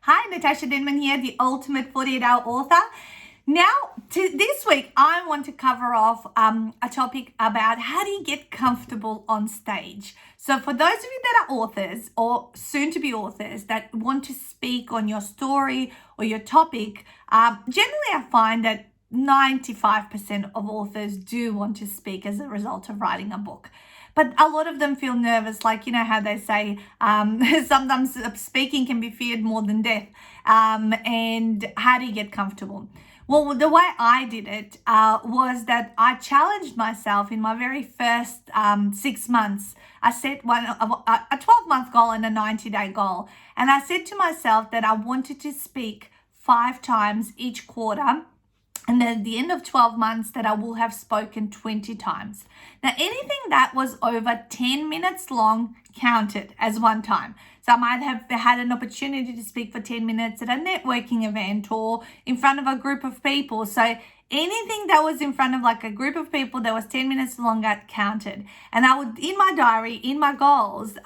Hi, Natasha Denman here, the Ultimate 48-Hour Author. Now, this week, I want to cover off a topic about how do you get comfortable on stage. So for those of you that are authors or soon-to-be authors that want to speak on your story or your topic, generally I find that 95% of authors do want to speak as a result of writing a book. But a lot of them feel nervous, like, you know how they say sometimes speaking can be feared more than death. And how do you get comfortable? Well, the way I did it was that I challenged myself in my very first 6 months. I set a 12-month goal and a 90-day goal. And I said to myself that I wanted to speak 5 times each quarter. And then at the end of 12 months that I will have spoken 20 times. Now, anything that was over 10 minutes long counted as one time. So I might have had an opportunity to speak for 10 minutes at a networking event or in front of a group of people. So anything that was in front of like a group of people that was 10 minutes long got counted. And I would, in my diary, in my goals,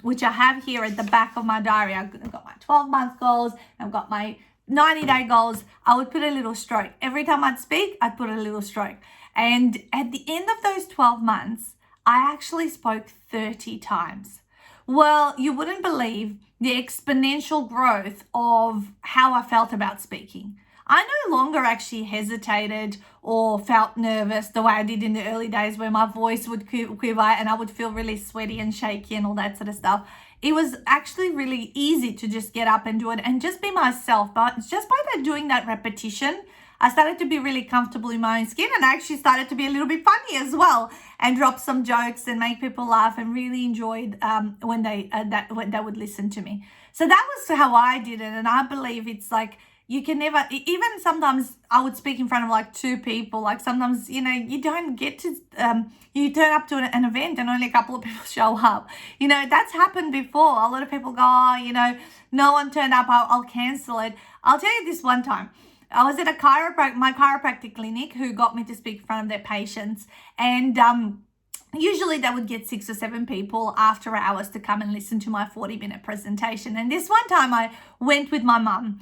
which I have here at the back of my diary, I've got my 12-month goals, I've got my 90-day goals, I would put a little stroke. Every time I'd speak, I'd put a little stroke. And at the end of those 12 months, I actually spoke 30 times. Well, you wouldn't believe the exponential growth of how I felt about speaking. I no longer actually hesitated or felt nervous the way I did in the early days where my voice would quiver and I would feel really sweaty and shaky and all that sort of stuff. It was actually really easy to just get up and do it and just be myself. But just by doing that repetition, I started to be really comfortable in my own skin, and I actually started to be a little bit funny as well and drop some jokes and make people laugh, and really enjoyed when they would listen to me. So that was how I did it, and I believe it's like you can never, even sometimes I would speak in front of like 2 people. Like sometimes, you know, you don't get to, you turn up to an event and only a couple of people show up. You know, that's happened before. A lot of people go, oh, you know, no one turned up, I'll cancel it. I'll tell you this one time. I was at my chiropractic clinic who got me to speak in front of their patients. And usually they would get 6 or 7 people after hours to come and listen to my 40-minute presentation. And this one time I went with my mum.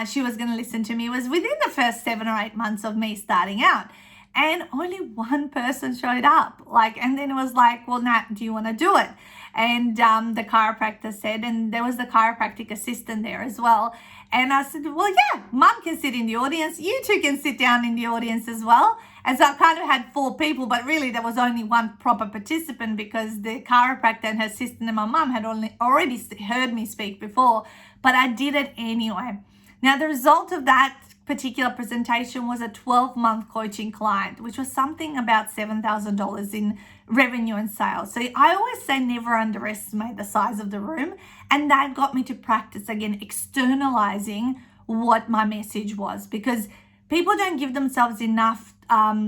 She was going to listen to me. It was within the first 7 or 8 months of me starting out. And only one person showed up. And then it was like, well, Nat, do you want to do it? And the chiropractor said, and there was the chiropractic assistant there as well. And I said, well, yeah, mum can sit in the audience. You two can sit down in the audience as well. And so I kind of had 4 people, but really there was only one proper participant because the chiropractor and her assistant and my mum had already heard me speak before, but I did it anyway. Now, the result of that particular presentation was a 12-month coaching client, which was something about $7,000 in revenue and sales. So I always say never underestimate the size of the room. And that got me to practice again, externalizing what my message was, because people don't give themselves enough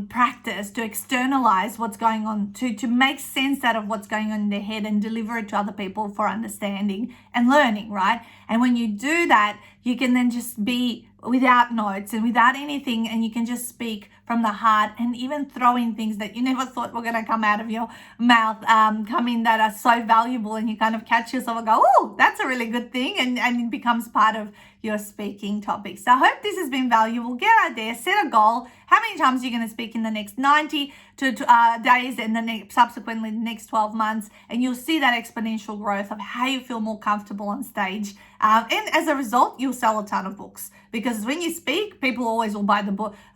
practice to externalize what's going on, to make sense out of what's going on in their head and deliver it to other people for understanding and learning, right? And when you do that, you can then just be without notes and without anything, and you can just speak from the heart, and even throw in things that you never thought were going to come out of your mouth, come in that are so valuable, and you kind of catch yourself and go, oh, that's a really good thing, and it becomes part of your speaking topic. So I hope this has been valuable. Get out there, set a goal. How many times you're going to speak in the next 90 days and subsequently the next 12 months, and you'll see that exponential growth of how you feel more comfortable on stage. And as a result, you'll sell a ton of books, because when you speak, people always will buy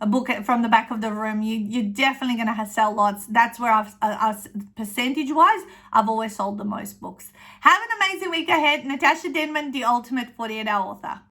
a book from the back of the room. You're definitely going to sell lots. That's where percentage-wise, I've always sold the most books. Have an amazing week ahead. Natasha Denman, the Ultimate 48-Hour Author.